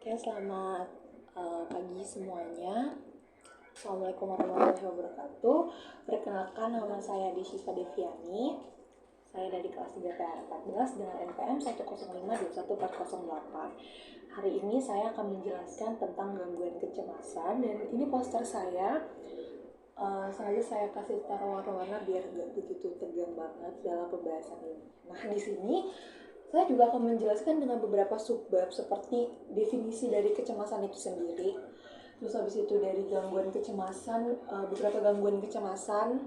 Oke, selamat pagi semuanya. Assalamualaikum warahmatullahi wabarakatuh. Perkenalkan, nama saya Desyifa Deviani. Saya dari kelas 3 PR14 dengan NPM 1052148. Hari ini saya akan menjelaskan tentang gangguan kecemasan, dan ini poster saya. Sengaja saya kasih taruh warna-warna biar gak begitu tegang banget dalam pembahasan ini. Nah, di sini saya juga akan menjelaskan dengan beberapa subbab seperti definisi dari kecemasan itu sendiri. Terus habis itu dari gangguan kecemasan, beberapa gangguan kecemasan.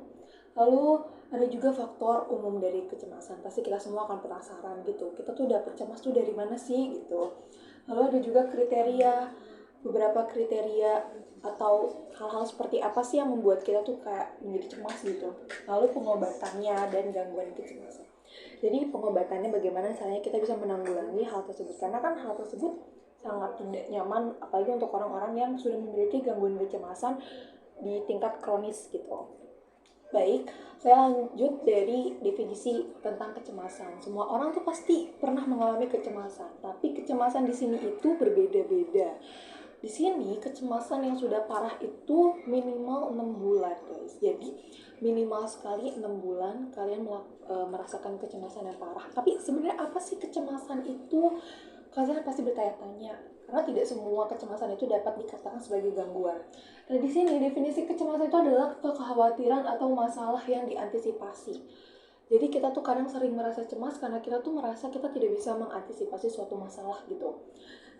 Lalu ada juga faktor umum dari kecemasan. Pasti kita semua akan penasaran gitu. Kita tuh dapet cemas tuh dari mana sih gitu. Lalu ada juga beberapa kriteria atau hal-hal seperti apa sih yang membuat kita tuh kayak menjadi cemas gitu. Lalu pengobatannya dan gangguan kecemasan. Jadi pengobatannya bagaimana caranya kita bisa menanggulangi hal tersebut, karena kan hal tersebut sangat tidak nyaman apalagi untuk orang-orang yang sudah memiliki gangguan kecemasan di tingkat kronis gitu. Baik, saya lanjut dari definisi tentang kecemasan. Semua orang tuh pasti pernah mengalami kecemasan, tapi kecemasan di sini itu berbeda-beda. Di sini kecemasan yang sudah parah itu minimal 6 bulan, guys. Jadi minimal sekali 6 bulan kalian merasakan kecemasan yang parah. Tapi sebenarnya apa sih kecemasan itu? Kalian pasti bertanya-tanya, karena tidak semua kecemasan itu dapat dikatakan sebagai gangguan. Nah, di sini definisi kecemasan itu adalah kekhawatiran atau masalah yang diantisipasi. Jadi kita tuh kadang sering merasa cemas karena kita tuh merasa kita tidak bisa mengantisipasi suatu masalah gitu.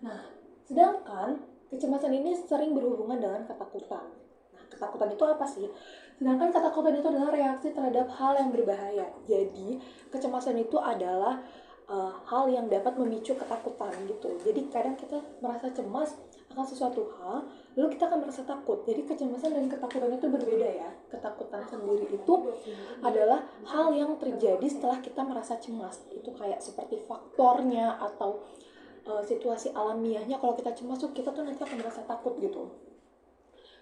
Nah, sedangkan kecemasan ini sering berhubungan dengan ketakutan. Nah, ketakutan itu apa sih? Sedangkan ketakutan itu adalah reaksi terhadap hal yang berbahaya. Jadi, kecemasan itu adalah hal yang dapat memicu ketakutan gitu. Jadi kadang kita merasa cemas akan sesuatu hal, lalu kita akan merasa takut. Jadi kecemasan dan ketakutan itu berbeda ya. Ketakutan sendiri itu adalah hal yang terjadi setelah kita merasa cemas. Itu kayak seperti faktornya atau situasi alamiahnya. Kalau kita cemas tuh kita tuh nanti akan merasa takut gitu.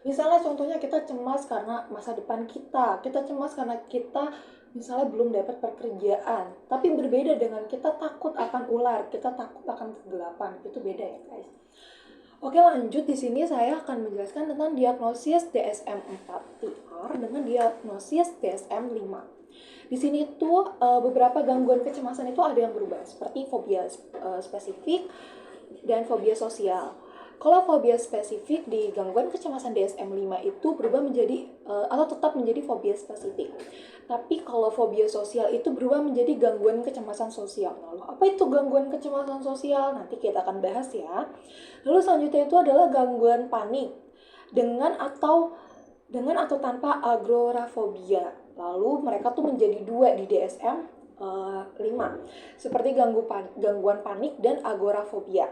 Misalnya contohnya kita cemas karena masa depan kita cemas karena kita misalnya belum dapat pekerjaan, tapi berbeda dengan kita takut akan ular, kita takut akan kegelapan, itu beda ya guys. Oke, lanjut. Di sini saya akan menjelaskan tentang diagnosis DSM-4-TR dengan diagnosis DSM-5. Di sini tuh beberapa gangguan kecemasan itu ada yang berubah, seperti fobia spesifik dan fobia sosial. Kalau fobia spesifik di gangguan kecemasan DSM-5 itu berubah menjadi atau tetap menjadi fobia spesifik. Tapi kalau fobia sosial itu berubah menjadi gangguan kecemasan sosial. Lalu apa itu gangguan kecemasan sosial? Nanti kita akan bahas ya. Lalu selanjutnya itu adalah gangguan panik dengan atau tanpa agorafobia. Lalu mereka tuh menjadi dua di DSM 5, seperti gangguan panik dan agorafobia.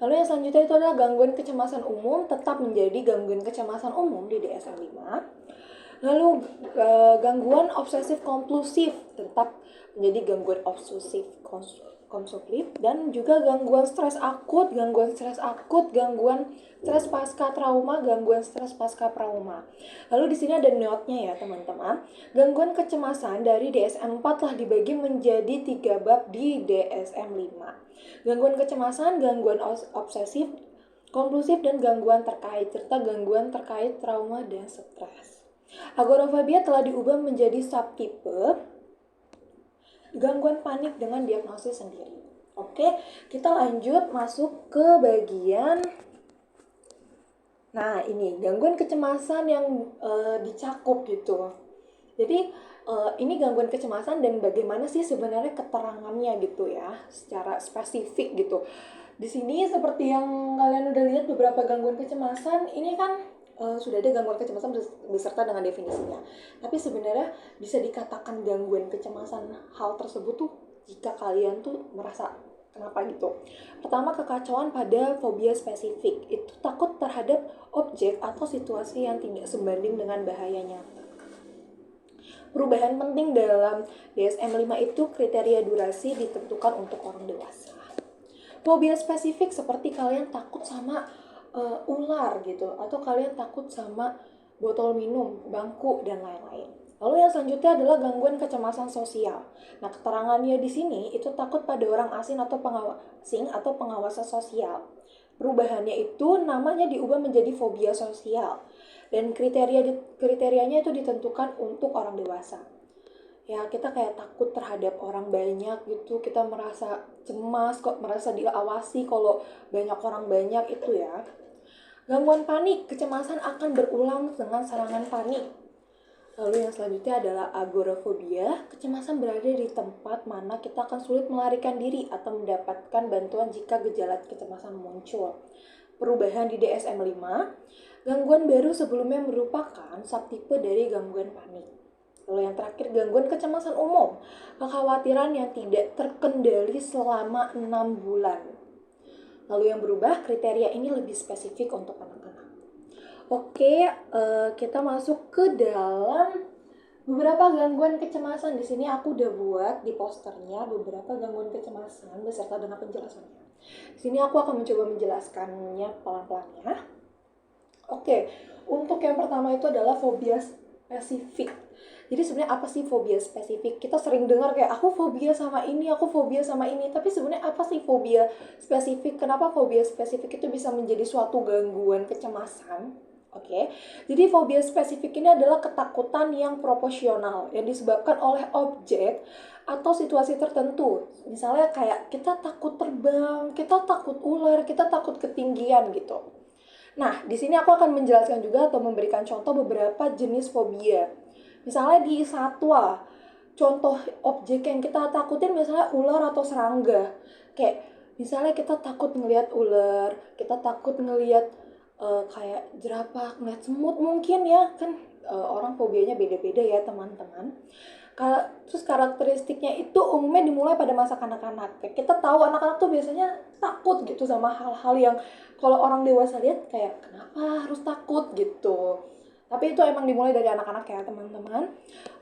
Lalu yang selanjutnya itu adalah gangguan kecemasan umum, tetap menjadi gangguan kecemasan umum di DSM 5. Lalu gangguan obsesif kompulsif tetap menjadi gangguan obsesif konsumtif, dan juga gangguan stres akut, gangguan stres pasca trauma, gangguan stres pasca trauma. Lalu di sini ada note-nya ya teman-teman. Gangguan kecemasan dari DSM-4 telah dibagi menjadi 3 bab di DSM-5. Gangguan kecemasan, gangguan obsesif kompulsif, dan gangguan terkait serta gangguan terkait trauma dan stres. Agorafobia telah diubah menjadi subtipe gangguan panik dengan diagnosis sendiri. Oke, kita lanjut masuk ke bagian. Nah, ini gangguan kecemasan yang dicakup gitu. Jadi ini gangguan kecemasan dan bagaimana sih sebenarnya keterangannya gitu ya, secara spesifik gitu. Di sini seperti yang kalian udah lihat beberapa gangguan kecemasan, ini kan sudah ada gangguan kecemasan beserta dengan definisinya. Tapi sebenarnya bisa dikatakan gangguan kecemasan hal tersebut tuh jika kalian tuh merasa kenapa gitu. Pertama, kekacauan pada fobia spesifik. Itu takut terhadap objek atau situasi yang tidak sebanding dengan bahaya nyata. Perubahan penting dalam DSM-5 itu kriteria durasi ditentukan untuk orang dewasa. Fobia spesifik seperti kalian takut sama ular gitu, atau kalian takut sama botol minum, bangku, dan lain-lain. Lalu yang selanjutnya adalah gangguan kecemasan sosial. Nah, keterangannya di sini itu takut pada orang asing atau pengawas sosial. Perubahannya itu namanya diubah menjadi fobia sosial. Dan kriterianya itu ditentukan untuk orang dewasa. Ya, kita kayak takut terhadap orang banyak gitu, kita merasa cemas, kok merasa diawasi kalau banyak orang banyak itu ya. Gangguan panik, kecemasan akan berulang dengan serangan panik. Lalu yang selanjutnya adalah agorafobia. Kecemasan berada di tempat mana kita akan sulit melarikan diri atau mendapatkan bantuan jika gejala kecemasan muncul. Perubahan di DSM-5, gangguan baru sebelumnya merupakan subtipe dari gangguan panik. Lalu yang terakhir, gangguan kecemasan umum, kekhawatiran yang tidak terkendali selama 6 bulan. Lalu yang berubah, kriteria ini lebih spesifik untuk anak-anak. Oke, kita masuk ke dalam beberapa gangguan kecemasan. Di sini aku udah buat di posternya beberapa gangguan kecemasan beserta dengan penjelasannya. Di sini aku akan mencoba menjelaskannya pelan-pelan ya. Oke, untuk yang pertama itu adalah fobia spesifik. Jadi sebenarnya apa sih fobia spesifik? Kita sering dengar kayak aku fobia sama ini, aku fobia sama ini. Tapi sebenarnya apa sih fobia spesifik? Kenapa fobia spesifik itu bisa menjadi suatu gangguan kecemasan? Oke, jadi fobia spesifik ini adalah ketakutan yang proporsional yang disebabkan oleh objek atau situasi tertentu. Misalnya kayak kita takut terbang, kita takut ular, kita takut ketinggian gitu. Nah, di sini aku akan menjelaskan juga atau memberikan contoh beberapa jenis fobia. Misalnya di satwa, contoh objek yang kita takutin misalnya ular atau serangga. Kayak misalnya kita takut ngelihat ular, kita takut ngelihat kayak jerapah, ngeliat semut mungkin ya, kan orang fobianya beda-beda ya teman-teman. Terus karakteristiknya itu umumnya dimulai pada masa kanak-kanak. Kayak kita tahu anak-anak tuh biasanya takut gitu sama hal-hal yang kalau orang dewasa lihat kayak kenapa harus takut gitu. Tapi itu emang dimulai dari anak-anak ya teman-teman.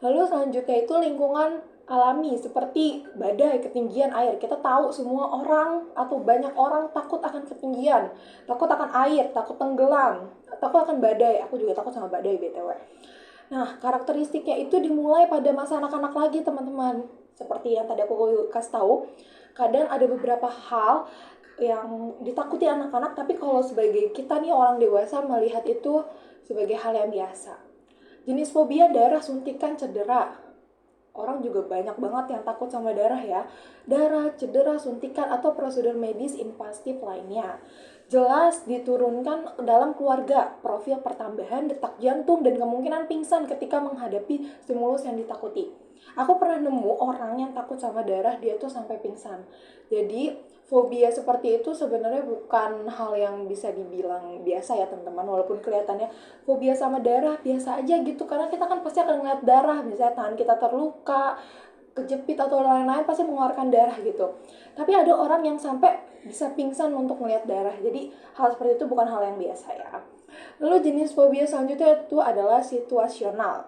Lalu selanjutnya itu lingkungan alami seperti badai, ketinggian air. Kita tahu semua orang atau banyak orang takut akan ketinggian, takut akan air, takut tenggelam, takut akan badai. Aku juga takut sama badai BTW. Nah, karakteristiknya itu dimulai pada masa anak-anak lagi teman-teman. Seperti yang tadi aku kasih tahu, kadang ada beberapa hal yang ditakuti anak-anak, tapi kalau sebagai kita nih orang dewasa melihat itu sebagai hal yang biasa. Jenis fobia darah suntikan cedera. Orang juga banyak banget yang takut sama darah ya. Darah, cedera, suntikan, atau prosedur medis invasif lainnya. Jelas diturunkan dalam keluarga, profil pertambahan detak jantung dan kemungkinan pingsan ketika menghadapi stimulus yang ditakuti. Aku pernah nemu orang yang takut sama darah, dia tuh sampai pingsan. Jadi fobia seperti itu sebenarnya bukan hal yang bisa dibilang biasa ya teman-teman, walaupun kelihatannya fobia sama darah biasa aja gitu, karena kita kan pasti akan ngeliat darah, misalnya tangan kita terluka, kejepit atau lain-lain pasti mengeluarkan darah gitu. Tapi ada orang yang sampai bisa pingsan untuk melihat darah, jadi hal seperti itu bukan hal yang biasa ya. Lalu jenis fobia selanjutnya itu adalah situasional.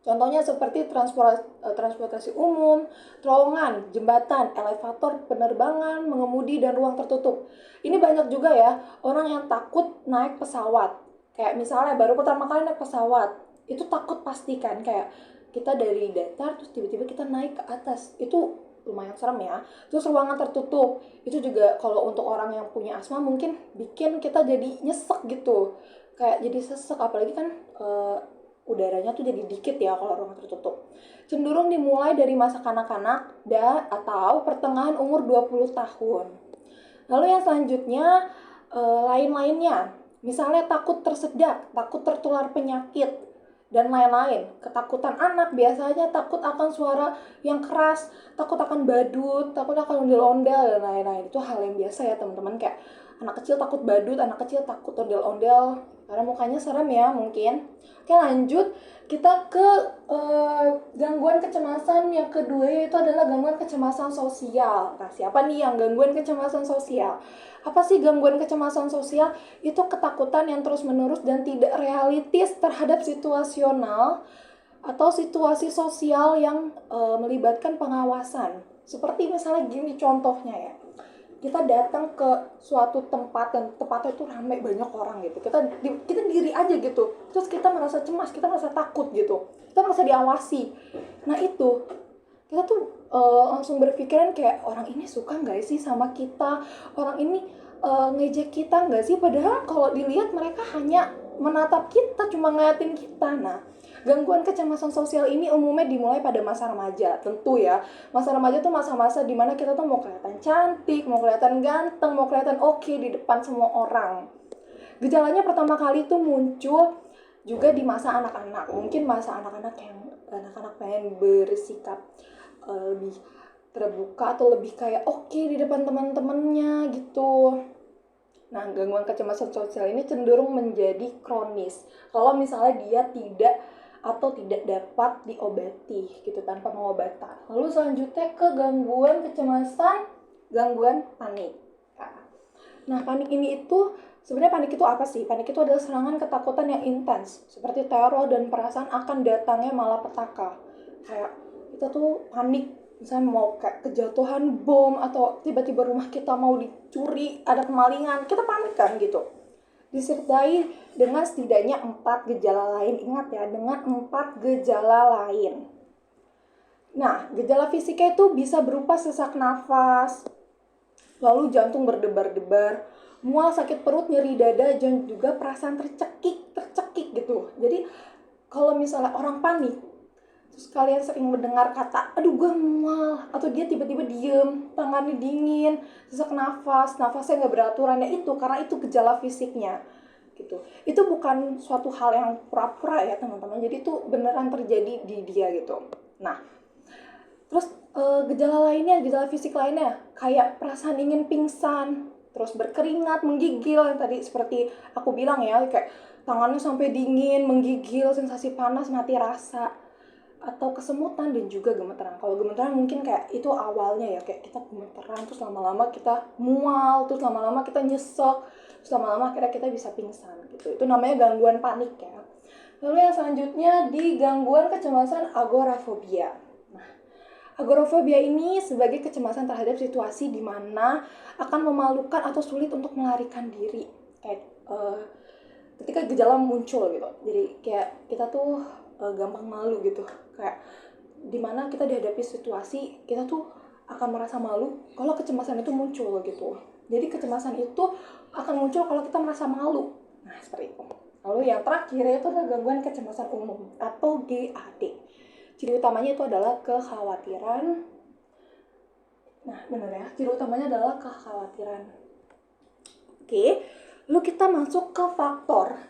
Contohnya seperti transportasi umum, terowongan, jembatan, elevator, penerbangan, mengemudi, dan ruang tertutup. Ini banyak juga ya orang yang takut naik pesawat. Kayak misalnya baru pertama kali naik pesawat, itu takut pasti kan, kayak kita dari datar terus tiba-tiba kita naik ke atas. Itu lumayan serem ya. Terus ruangan tertutup, itu juga kalau untuk orang yang punya asma mungkin bikin kita jadi nyesek gitu. Kayak jadi sesek, apalagi kan udaranya tuh jadi dikit ya kalau ruangan tertutup. Cenderung dimulai dari masa kanak-kanak atau pertengahan umur 20 tahun. Lalu yang selanjutnya lain-lainnya. Misalnya takut tersedak, takut tertular penyakit, dan lain-lain. Ketakutan anak biasanya takut akan suara yang keras, takut akan badut, takut akan ondel-ondel, dan lain-lain. Itu hal yang biasa ya teman-teman, kayak anak kecil takut badut, anak kecil takut ondel-ondel, karena mukanya serem ya mungkin. Oke lanjut, kita ke gangguan kecemasan yang kedua, yaitu adalah gangguan kecemasan sosial. Nah, siapa nih yang gangguan kecemasan sosial? Apa sih gangguan kecemasan sosial? Itu ketakutan yang terus-menerus dan tidak realistis terhadap situasional atau situasi sosial yang melibatkan pengawasan. Seperti misalnya gini contohnya ya. Kita datang ke suatu tempat dan tempatnya itu ramai banyak orang gitu. Kita diri aja gitu. Terus kita merasa cemas, kita merasa takut gitu. Kita merasa diawasi. Nah itu kita tuh langsung berpikiran kayak orang ini suka nggak sih sama kita, orang ini ngejek kita nggak sih? Padahal kalau dilihat mereka hanya menatap kita, cuma ngeliatin kita. Nah, gangguan kecemasan sosial ini umumnya dimulai pada masa remaja, tentu ya. Masa remaja tuh masa-masa dimana kita tuh mau kelihatan cantik, mau kelihatan ganteng, mau kelihatan oke di depan semua orang. Gejalanya pertama kali tuh muncul juga di masa anak-anak. Mungkin masa anak-anak yang pengen bersikap lebih terbuka atau lebih kayak oke di depan teman-temannya gitu. Nah, gangguan kecemasan sosial ini cenderung menjadi kronis kalau misalnya dia tidak dapat diobati gitu tanpa pengobatan. Lalu selanjutnya ke gangguan kecemasan, gangguan panik. Nah, panik itu apa sih? Panik itu adalah serangan ketakutan yang intens, seperti teror dan perasaan akan datangnya malapetaka. Kayak kita tuh panik, misalnya mau kayak kejatuhan bom atau tiba-tiba rumah kita mau dicuri, ada kemalingan, kita panik kan gitu. Disertai dengan setidaknya 4 gejala lain. Ingat ya, dengan 4 gejala lain. Nah, gejala fisiknya itu bisa berupa sesak nafas, lalu jantung berdebar-debar, mual, sakit perut, nyeri dada, dan juga perasaan tercekik gitu. Jadi kalau misalnya orang panik, terus kalian sering mendengar kata, aduh gue mual, atau dia tiba-tiba diem, tangannya dingin, sesak nafasnya nggak beraturan, ya itu karena itu gejala fisiknya gitu. Itu bukan suatu hal yang pura-pura ya teman-teman, jadi itu beneran terjadi di dia gitu. Nah, terus gejala fisik lainnya kayak perasaan ingin pingsan, terus berkeringat, menggigil, yang tadi seperti aku bilang ya, kayak tangannya sampai dingin, menggigil, sensasi panas, mati rasa, atau kesemutan dan juga gemeteran. Kalau gemeteran mungkin kayak itu awalnya ya, kayak kita gemeteran, terus lama-lama kita mual, terus lama-lama kita nyesek, terus lama-lama akhirnya kita bisa pingsan gitu. Itu namanya gangguan panik ya. Lalu yang selanjutnya di gangguan kecemasan agorafobia. Agorafobia ini sebagai kecemasan terhadap situasi di mana akan memalukan atau sulit untuk melarikan diri. Kayak ketika gejala muncul gitu. Jadi kayak kita tuh gampang malu gitu. Kayak di mana kita dihadapi situasi, kita tuh akan merasa malu kalau kecemasan itu muncul gitu. Jadi kecemasan itu akan muncul kalau kita merasa malu. Nah, seperti itu. Lalu yang terakhir itu adalah gangguan kecemasan umum atau GAD. Ciri utamanya itu adalah kekhawatiran. Nah, benar ya. Ciri utamanya adalah kekhawatiran. Oke, lalu kita masuk ke faktor.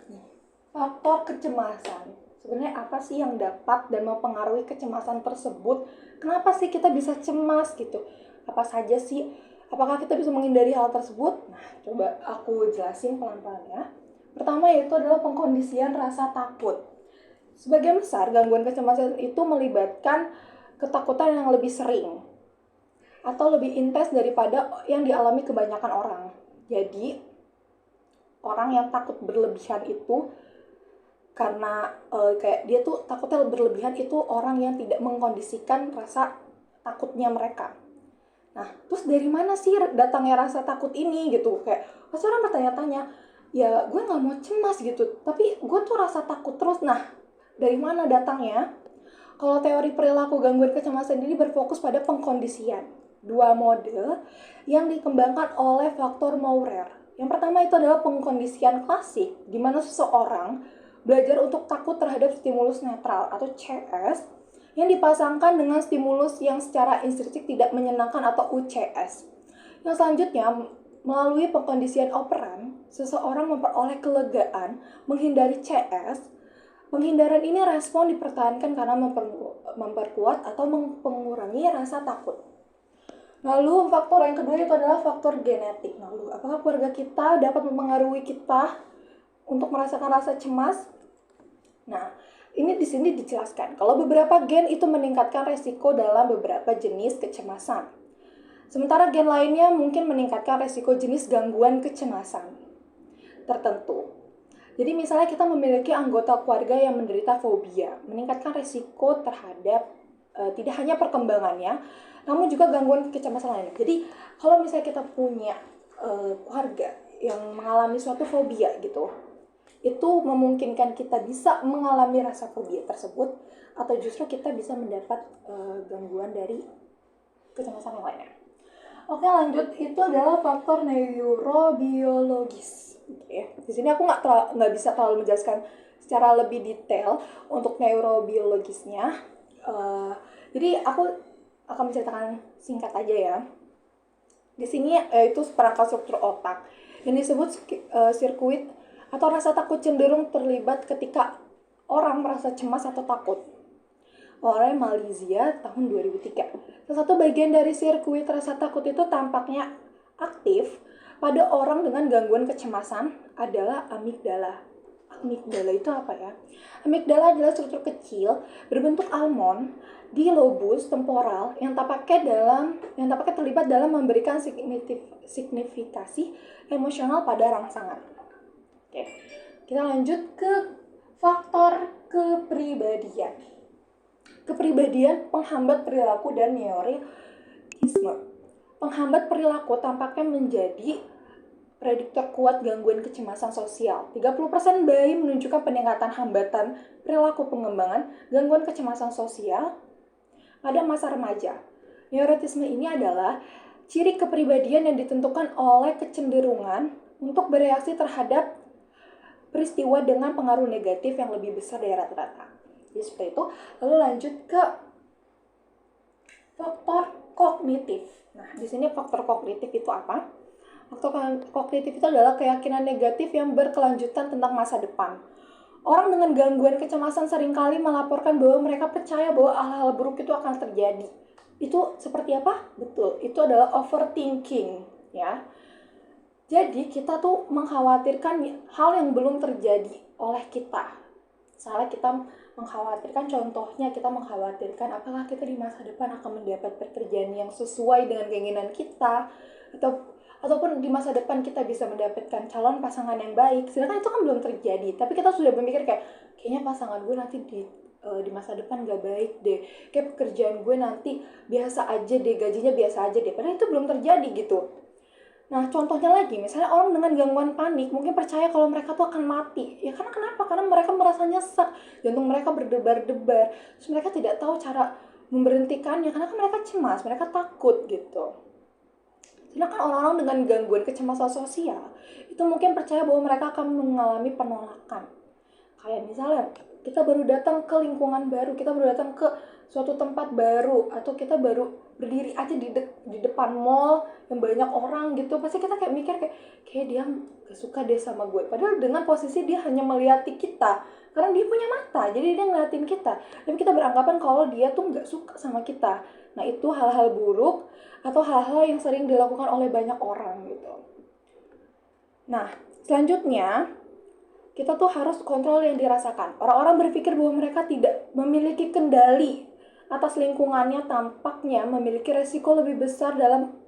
Faktor kecemasan. Sebenarnya apa sih yang dapat dan mempengaruhi kecemasan tersebut? Kenapa sih kita bisa cemas gitu? Apa saja sih? Apakah kita bisa menghindari hal tersebut? Nah, coba aku jelasin pelan-pelan ya. Pertama yaitu adalah pengkondisian rasa takut. Sebagian besar gangguan kecemasan itu melibatkan ketakutan yang lebih sering atau lebih intens daripada yang dialami kebanyakan orang. Jadi, orang yang takut berlebihan itu karena kayak dia tuh takutnya berlebihan itu orang yang tidak mengkondisikan rasa takutnya mereka. Nah, terus dari mana sih datangnya rasa takut ini gitu? Kayak pasti orang bertanya-tanya, ya gue nggak mau cemas gitu, tapi gue tuh rasa takut terus. Nah, dari mana datangnya? Kalau teori perilaku gangguan kecemasan ini berfokus pada pengkondisian. 2 mode yang dikembangkan oleh faktor Maurer. Yang pertama itu adalah pengkondisian klasik, di mana seseorang belajar untuk takut terhadap stimulus netral atau CS yang dipasangkan dengan stimulus yang secara intrinsik tidak menyenangkan atau UCS. Yang selanjutnya, melalui pengkondisian operan, seseorang memperoleh kelegaan menghindari CS. Penghindaran ini respon dipertahankan karena memperkuat atau mengurangi rasa takut. Lalu faktor yang kedua itu adalah faktor genetik. Lalu apakah keluarga kita dapat mempengaruhi kita untuk merasakan rasa cemas? Nah, ini di sini dijelaskan kalau beberapa gen itu meningkatkan resiko dalam beberapa jenis kecemasan. Sementara gen lainnya mungkin meningkatkan resiko jenis gangguan kecemasan tertentu. Jadi misalnya kita memiliki anggota keluarga yang menderita fobia, meningkatkan resiko terhadap tidak hanya perkembangannya, namun juga gangguan kecemasan lainnya. Jadi kalau misalnya kita punya keluarga yang mengalami suatu fobia gitu, itu memungkinkan kita bisa mengalami rasa fobia tersebut, atau justru kita bisa mendapat gangguan dari kecemasan yang lainnya. Oke, lanjut, itu adalah faktor neurobiologis. Oke, di sini aku nggak bisa terlalu menjelaskan secara lebih detail untuk neurobiologisnya. Jadi aku akan menceritakan singkat aja ya. Di sini itu perangkat struktur otak yang disebut sirkuit atau rasa takut cenderung terlibat ketika orang merasa cemas atau takut. Oleh Malaysia tahun 2003. Salah satu bagian dari sirkuit rasa takut itu tampaknya aktif pada orang dengan gangguan kecemasan adalah amigdala. Amigdala itu apa ya? Amigdala adalah struktur kecil berbentuk almond di lobus temporal yang tampaknya terlibat dalam memberikan signifikasi emosional pada rangsangan. Oke, kita lanjut ke faktor kepribadian. Kepribadian penghambat perilaku dan neurotisme. Penghambat perilaku tampaknya menjadi prediktor kuat gangguan kecemasan sosial. 30% bayi menunjukkan peningkatan hambatan perilaku pengembangan gangguan kecemasan sosial pada masa remaja. Neurotisme ini adalah ciri kepribadian yang ditentukan oleh kecenderungan untuk bereaksi terhadap peristiwa dengan pengaruh negatif yang lebih besar dari rata-rata. Jadi seperti itu. Lalu lanjut ke faktor kognitif. Nah, di sini faktor kognitif itu apa? Faktor kognitif itu adalah keyakinan negatif yang berkelanjutan tentang masa depan. Orang dengan gangguan kecemasan seringkali melaporkan bahwa mereka percaya bahwa hal-hal buruk itu akan terjadi. Itu seperti apa? Betul, itu adalah overthinking, ya. Jadi kita tuh mengkhawatirkan hal yang belum terjadi oleh kita. Misalnya kita mengkhawatirkan, contohnya kita mengkhawatirkan apakah kita di masa depan akan mendapat pekerjaan yang sesuai dengan keinginan kita, ataupun di masa depan kita bisa mendapatkan calon pasangan yang baik. Sedangkan itu kan belum terjadi, tapi kita sudah berpikir kayaknya pasangan gue nanti di masa depan gak baik deh, kayak pekerjaan gue nanti biasa aja deh, gajinya biasa aja deh, padahal itu belum terjadi gitu. Nah, contohnya lagi, misalnya orang dengan gangguan panik mungkin percaya kalau mereka tuh akan mati. Ya karena kenapa? Karena mereka merasa nyesek, jantung mereka berdebar-debar, terus mereka tidak tahu cara memberhentikannya karena kan mereka cemas, mereka takut gitu. Sedangkan orang-orang dengan gangguan kecemasan sosial itu mungkin percaya bahwa mereka akan mengalami penolakan. Kayak misalnya kita baru datang ke lingkungan baru, kita baru datang ke suatu tempat baru, atau kita baru berdiri aja di depan mall yang banyak orang gitu, pasti kita kayak mikir kayak dia gak suka deh sama gue. Padahal dengan posisi dia hanya melihati kita, karena dia punya mata, jadi dia ngeliatin kita. Dan kita beranggapan kalau dia tuh gak suka sama kita. Nah, itu hal-hal buruk atau hal-hal yang sering dilakukan oleh banyak orang gitu. Nah, selanjutnya kita tuh harus kontrol yang dirasakan. Orang-orang berpikir bahwa mereka tidak memiliki kendali atas lingkungannya, tampaknya memiliki resiko lebih besar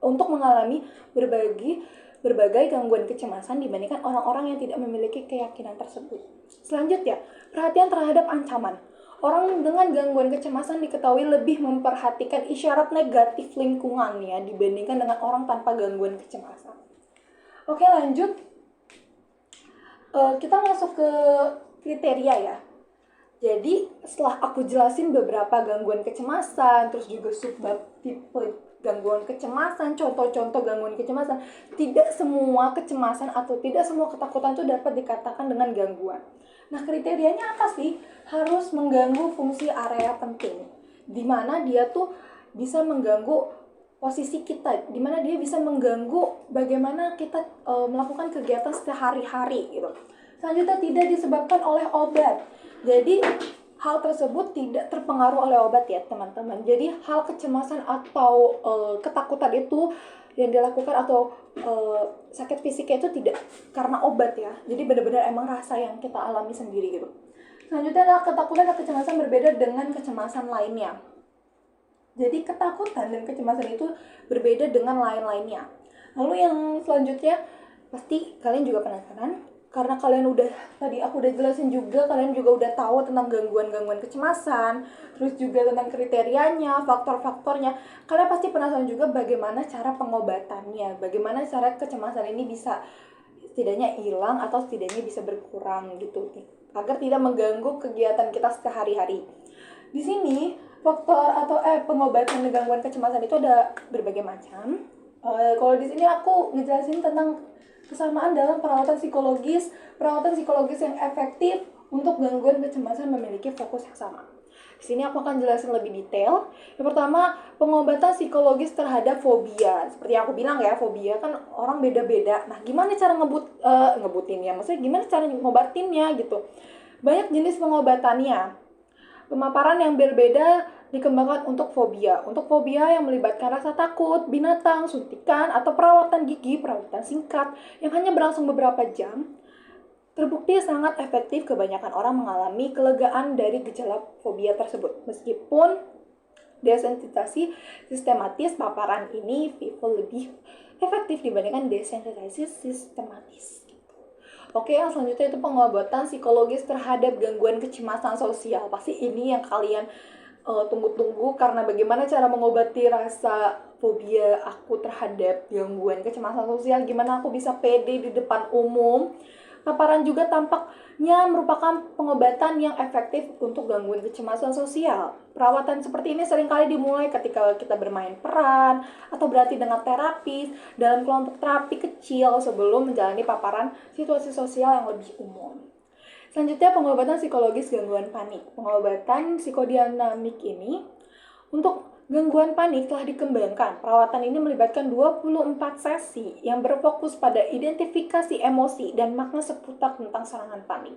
untuk mengalami berbagai gangguan kecemasan dibandingkan orang-orang yang tidak memiliki keyakinan tersebut. Selanjutnya, perhatian terhadap ancaman. Orang dengan gangguan kecemasan diketahui lebih memperhatikan isyarat negatif lingkungannya dibandingkan dengan orang tanpa gangguan kecemasan. Oke, lanjut. Kita masuk ke kriteria ya. Jadi setelah aku jelasin beberapa gangguan kecemasan, terus juga subbab tipe gangguan kecemasan, contoh-contoh gangguan kecemasan, tidak semua kecemasan atau tidak semua ketakutan itu dapat dikatakan dengan gangguan. Nah, kriterianya apa sih? Harus mengganggu fungsi area penting, di mana dia tuh bisa mengganggu posisi kita, di mana dia bisa mengganggu bagaimana kita melakukan kegiatan sehari-hari gitu. Selanjutnya, tidak disebabkan oleh obat. Jadi hal tersebut tidak terpengaruh oleh obat ya teman-teman. Jadi hal kecemasan atau ketakutan itu yang dilakukan atau sakit fisiknya itu tidak karena obat ya. Jadi benar-benar emang rasa yang kita alami sendiri gitu. Selanjutnya adalah ketakutan dan kecemasan berbeda dengan kecemasan lainnya. Jadi ketakutan dan kecemasan itu berbeda dengan lain-lainnya. Lalu yang selanjutnya pasti kalian juga penasaran, karena tadi aku udah jelasin juga, kalian juga udah tahu tentang gangguan-gangguan kecemasan, terus juga tentang kriterianya, faktor-faktornya. Kalian pasti penasaran juga bagaimana cara pengobatannya, bagaimana cara kecemasan ini bisa setidaknya hilang atau setidaknya bisa berkurang gitu, agar tidak mengganggu kegiatan kita sehari-hari. Di sini faktor atau pengobatan gangguan kecemasan itu ada berbagai macam. Kalau di sini aku ngejelasin tentang kesamaan dalam perawatan psikologis yang efektif untuk gangguan kecemasan memiliki fokus yang sama. Di sini aku akan jelasin lebih detail. Yang pertama, pengobatan psikologis terhadap fobia. Seperti yang aku bilang ya, fobia kan orang beda-beda. Nah, gimana cara ngebutinnya? Maksudnya gimana cara ngobatinnya gitu. Banyak jenis pengobatannya. Pemaparan yang berbeda dikembangkan untuk fobia. Untuk fobia yang melibatkan rasa takut, binatang, suntikan, atau perawatan gigi, perawatan singkat yang hanya berlangsung beberapa jam, terbukti sangat efektif. Kebanyakan orang mengalami kelegaan dari gejala fobia tersebut. Meskipun desensitasi sistematis, paparan ini lebih efektif dibandingkan desensitasi sistematis. Oke, yang selanjutnya itu pengobatan psikologis terhadap gangguan kecemasan sosial. Pasti ini yang kalian tunggu-tunggu, karena bagaimana cara mengobati rasa fobia aku terhadap gangguan kecemasan sosial, gimana aku bisa pede di depan umum. Paparan juga tampaknya merupakan pengobatan yang efektif untuk gangguan kecemasan sosial. Perawatan seperti ini seringkali dimulai ketika kita bermain peran atau berarti dengan terapis dalam kelompok terapi kecil sebelum menjalani paparan situasi sosial yang lebih umum. Selanjutnya, pengobatan psikologis gangguan panik. Pengobatan psikodinamik ini untuk gangguan panik telah dikembangkan. Perawatan ini melibatkan 24 sesi yang berfokus pada identifikasi emosi dan makna seputar tentang serangan panik.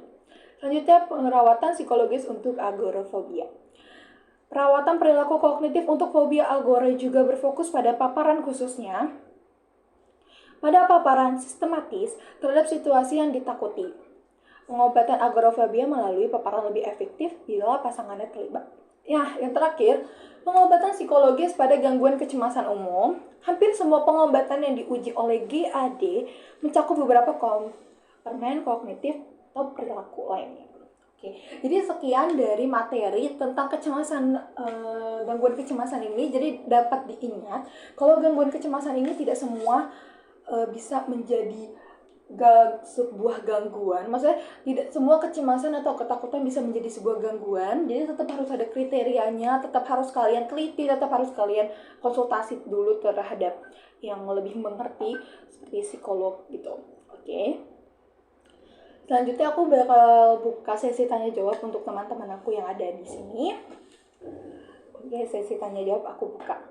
Selanjutnya, perawatan psikologis untuk agorafobia. Perawatan perilaku kognitif untuk fobia agora juga berfokus pada paparan khususnya pada paparan sistematis terhadap situasi yang ditakuti. Pengobatan agorafobia melalui paparan lebih efektif bila pasangannya terlibat. Ya, yang terakhir, pengobatan psikologis pada gangguan kecemasan umum. Hampir semua pengobatan yang diuji oleh GAD mencakup beberapa komponen kognitif atau perilaku lainnya. Oke, jadi sekian dari materi tentang gangguan kecemasan ini. Jadi dapat diingat kalau gangguan kecemasan ini tidak semua bisa menjadi sebuah gangguan. Maksudnya tidak semua kecemasan atau ketakutan bisa menjadi sebuah gangguan. Jadi tetap harus ada kriterianya, tetap harus kalian teliti, tetap harus kalian konsultasi dulu terhadap yang lebih mengerti seperti psikolog gitu. Oke. Selanjutnya aku bakal buka sesi tanya jawab untuk teman-teman aku yang ada di sini. Oke, sesi tanya jawab aku buka.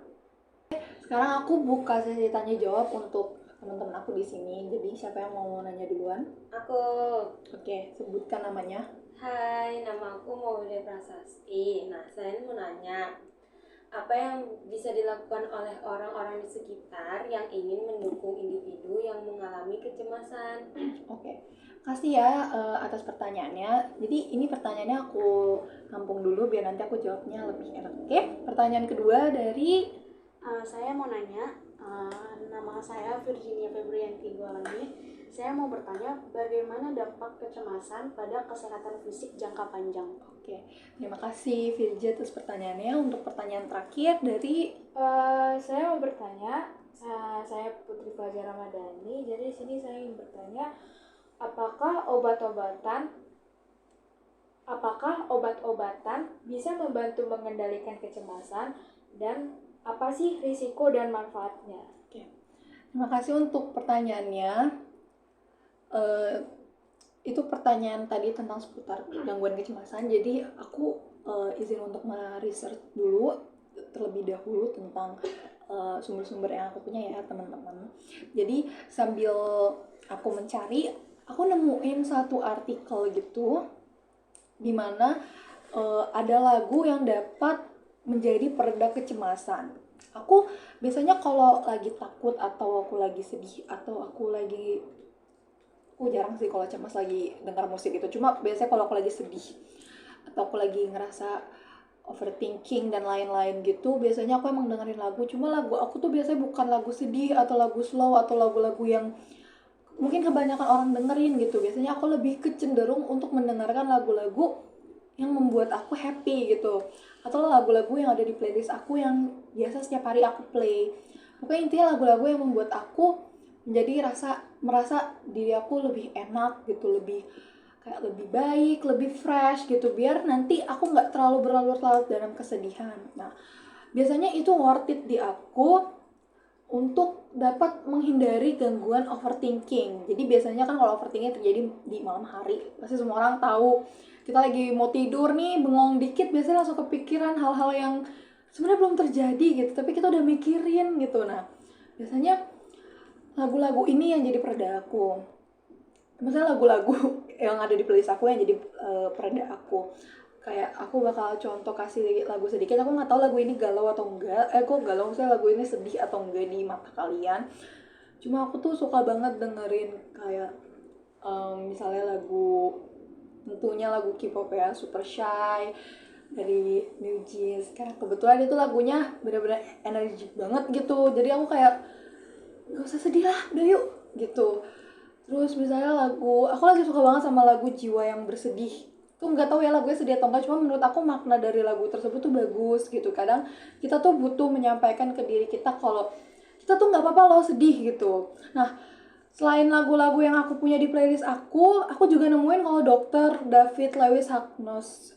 Sekarang aku buka sesi tanya jawab untuk teman-teman aku di sini. Jadi siapa yang mau nanya duluan? Aku. Oke, sebutkan namanya. Hai, nama aku Maulida Prasasti. Nah, saya mau nanya, apa yang bisa dilakukan oleh orang-orang di sekitar yang ingin mendukung individu yang mengalami kecemasan? Oke, kasih ya atas pertanyaannya. Jadi ini pertanyaannya aku tampung dulu biar nanti aku jawabnya lebih enak. Oke, pertanyaan kedua dari Saya mau nanya, nama saya Virginia Febrianti Gualani. Saya mau bertanya, bagaimana dampak kecemasan pada kesehatan fisik jangka panjang? Oke, terima kasih Virja atas pertanyaannya. Untuk pertanyaan terakhir dari Saya mau bertanya, saya Putri Fajar Ramadhani. Jadi di sini saya ingin bertanya, apakah obat-obatan bisa membantu mengendalikan kecemasan, dan apa sih risiko dan manfaatnya? Oke, terima kasih untuk pertanyaannya. Itu pertanyaan tadi tentang seputar gangguan kecemasan. Jadi aku izin untuk meresearch dulu terlebih dahulu tentang sumber-sumber yang aku punya ya teman-teman. Jadi sambil aku mencari, aku nemuin satu artikel gitu dimana ada lagu yang dapat menjadi pereda kecemasan. Aku biasanya kalau lagi takut atau aku lagi sedih atau aku jarang sih kalau cemas lagi dengar musik itu. Cuma biasanya kalau aku lagi sedih atau aku lagi ngerasa overthinking dan lain-lain gitu, biasanya aku emang dengerin lagu. Cuma lagu aku tuh biasanya bukan lagu sedih atau lagu slow atau lagu-lagu yang mungkin kebanyakan orang dengerin gitu. Biasanya aku lebih kecenderung untuk mendengarkan lagu-lagu yang membuat aku happy gitu, atau lagu-lagu yang ada di playlist aku yang biasa setiap hari aku play. Pokoknya intinya lagu-lagu yang membuat aku menjadi merasa diri aku lebih enak gitu, lebih baik, lebih fresh gitu, biar nanti aku nggak terlalu berlarut-larut dalam kesedihan. Nah, biasanya itu worth it di aku untuk dapat menghindari gangguan overthinking. Jadi biasanya kan kalau overthinking terjadi di malam hari, pasti semua orang tahu. Kita lagi mau tidur nih, bengong dikit, biasanya langsung kepikiran hal-hal yang sebenarnya belum terjadi gitu, tapi kita udah mikirin gitu. Nah, biasanya lagu-lagu ini yang jadi pereda aku. Maksudnya lagu-lagu yang ada di playlist aku yang jadi pereda aku. Kayak aku bakal contoh kasih lagu sedikit, aku nggak tahu lagu ini galau atau enggak, kok galau, misalnya lagu ini sedih atau enggak di mata kalian. Cuma aku tuh suka banget dengerin kayak misalnya lagu, tentunya lagu K-pop ya, Super Shy dari New Jeans, karena kebetulan itu lagunya bener-bener energik banget gitu, jadi aku kayak gak usah sedih lah, udah yuk gitu. Terus misalnya aku lagi suka banget sama lagu Jiwa Yang Bersedih. Tuh nggak tahu ya lagunya sedih atau enggak, cuma menurut aku makna dari lagu tersebut tuh bagus gitu. Kadang kita tuh butuh menyampaikan ke diri kita kalau kita tuh nggak apa-apa loh sedih gitu. Nah, selain lagu-lagu yang aku punya di playlist aku juga nemuin kalau Dr. David Lewis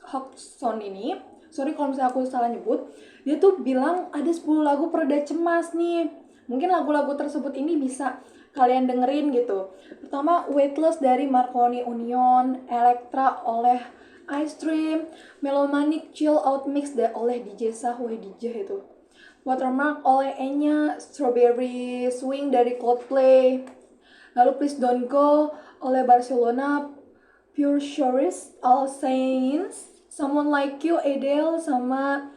Hawkson ini, sorry kalau misalnya aku salah nyebut, dia tuh bilang ada 10 lagu pereda cemas nih. Mungkin lagu-lagu tersebut ini bisa kalian dengerin gitu. Pertama, Weightless dari Marconi Union, Electra oleh Ice Stream, Melomanic Chill Out Mix oleh DJ Sahwe DJ itu, Watermark oleh Enya, Strawberry Swing dari Coldplay, lalu Please Don't Go oleh Barcelona, Pure Shores, All Saints, Someone Like You, Adele, sama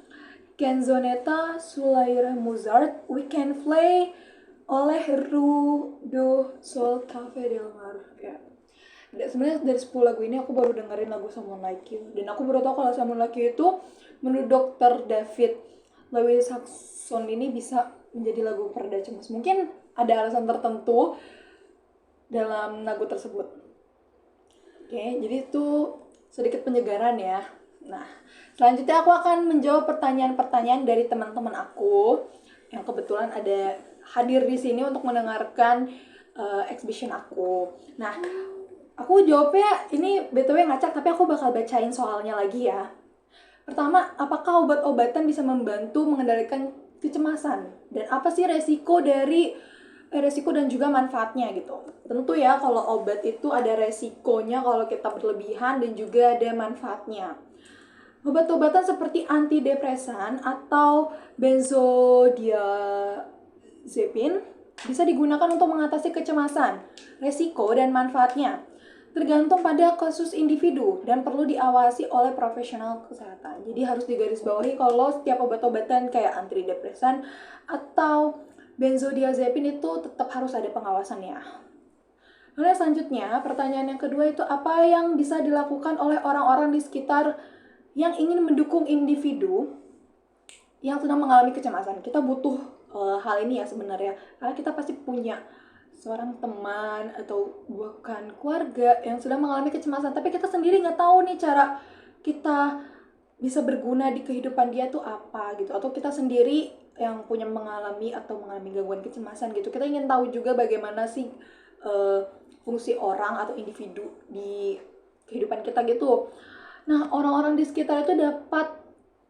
Canzonetta, Sulaire Mozart, We Can Fly oleh Rue do Sol Cafe del Mar. Ya. Sebenarnya dari 10 lagu ini aku baru dengerin lagu Someone Like You, dan aku baru tahu kalau Someone Like You itu menurut Dr. David Lewis Hawkson ini bisa menjadi lagu pereda cemas. Mungkin ada alasan tertentu dalam lagu tersebut. Oke, jadi itu sedikit penyegaran ya. Nah, selanjutnya aku akan menjawab pertanyaan-pertanyaan dari teman-teman aku yang kebetulan ada hadir di sini untuk mendengarkan exhibition aku. Nah, aku jawabnya ini BTW ngacak, tapi aku bakal bacain soalnya lagi ya. Pertama, apakah obat-obatan bisa membantu mengendalikan kecemasan? Dan apa sih resiko dan juga manfaatnya gitu? Tentu ya, kalau obat itu ada resikonya kalau kita berlebihan dan juga ada manfaatnya. Obat-obatan seperti antidepresan atau benzodiazepin bisa digunakan untuk mengatasi kecemasan. Resiko dan manfaatnya tergantung pada kasus individu dan perlu diawasi oleh profesional kesehatan. Jadi harus digarisbawahi kalau setiap obat-obatan kayak antidepresan atau benzodiazepin itu tetap harus ada pengawasannya. Lalu selanjutnya, pertanyaan yang kedua itu apa yang bisa dilakukan oleh orang-orang di sekitar yang ingin mendukung individu yang sedang mengalami kecemasan. Kita butuh hal ini ya sebenarnya, karena kita pasti punya seorang teman atau bahkan keluarga yang sedang mengalami kecemasan, tapi kita sendiri nggak tahu nih cara kita bisa berguna di kehidupan dia tuh apa gitu, atau kita sendiri yang mengalami gangguan kecemasan gitu. Kita ingin tahu juga bagaimana sih fungsi orang atau individu di kehidupan kita gitu. Nah, orang-orang di sekitar itu dapat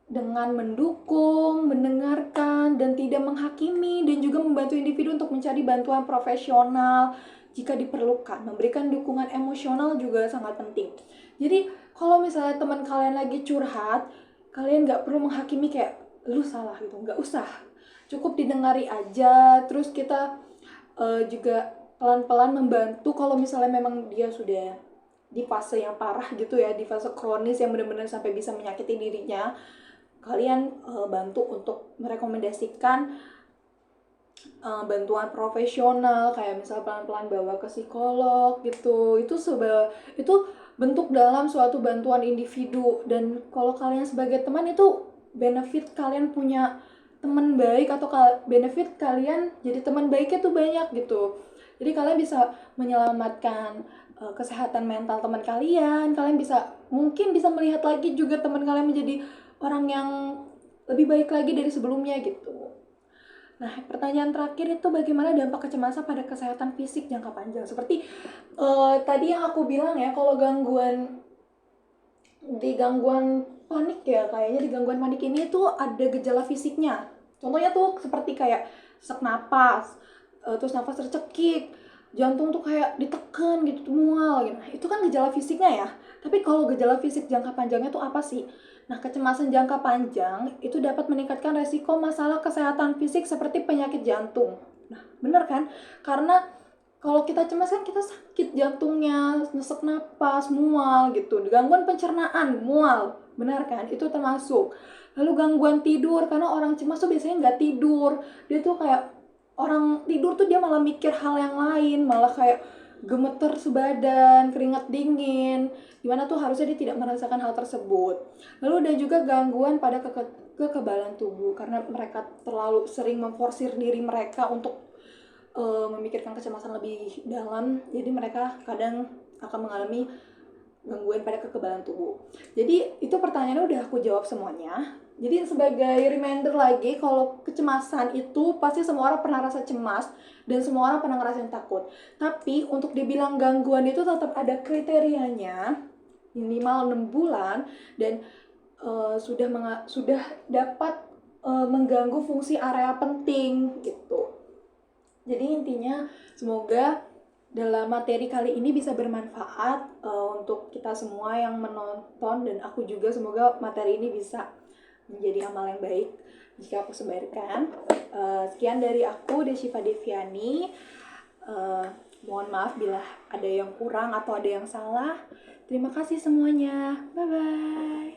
dengan mendukung, mendengarkan, dan tidak menghakimi, dan juga membantu individu untuk mencari bantuan profesional jika diperlukan. Memberikan dukungan emosional juga sangat penting. Jadi, kalau misalnya teman kalian lagi curhat, kalian nggak perlu menghakimi kayak, lu salah gitu, nggak usah. Cukup didengari aja, terus kita juga pelan-pelan membantu kalau misalnya memang dia sudah di fase yang parah gitu ya, di fase kronis yang benar-benar sampai bisa menyakiti dirinya. Kalian bantu untuk merekomendasikan bantuan profesional, kayak misal pelan-pelan bawa ke psikolog gitu. Itu bentuk dalam suatu bantuan individu. Dan kalau kalian sebagai teman itu benefit kalian punya teman baik, atau benefit kalian jadi teman baiknya tuh banyak gitu. Jadi kalian bisa menyelamatkan kesehatan mental teman kalian. Kalian mungkin bisa melihat lagi juga teman kalian menjadi orang yang lebih baik lagi dari sebelumnya gitu. Nah, pertanyaan terakhir itu bagaimana dampak kecemasan pada kesehatan fisik jangka panjang? Seperti tadi yang aku bilang ya, kalau gangguan panik ya, kayaknya di gangguan panik ini tuh ada gejala fisiknya. Contohnya tuh seperti kayak sesak napas, terus nafas tercekik, jantung tuh kayak ditekan gitu, mual gitu. Nah, itu kan gejala fisiknya ya. Tapi kalau gejala fisik jangka panjangnya tuh apa sih? Nah, kecemasan jangka panjang itu dapat meningkatkan resiko masalah kesehatan fisik seperti penyakit jantung. Nah, bener kan? Karena kalau kita cemas kan kita sakit jantungnya, sesak napas, mual gitu. Gangguan pencernaan, mual. Benar kan? Itu termasuk. Lalu gangguan tidur, karena orang cemas tuh biasanya nggak tidur. Dia tuh kayak orang tidur tuh dia malah mikir hal yang lain, malah kayak gemeter sebadan, keringat dingin, dimana tuh harusnya dia tidak merasakan hal tersebut. Lalu ada juga gangguan pada kekebalan tubuh, karena mereka terlalu sering memforsir diri mereka untuk memikirkan kecemasan lebih dalam, jadi mereka kadang akan mengalami gangguan pada kekebalan tubuh. Jadi itu pertanyaannya udah aku jawab semuanya. Jadi sebagai reminder lagi, kalau kecemasan itu pasti semua orang pernah rasa cemas dan semua orang pernah ngerasain takut. Tapi untuk dibilang gangguan itu tetap ada kriterianya, minimal 6 bulan dan sudah dapat mengganggu fungsi area penting gitu. Jadi intinya semoga dalam materi kali ini bisa bermanfaat untuk kita semua yang menonton, dan aku juga semoga materi ini bisa menjadi amal yang baik jika aku sebarkan. Sekian dari aku, Desyifa Deviani. Mohon maaf bila ada yang kurang atau ada yang salah. Terima kasih semuanya. Bye-bye.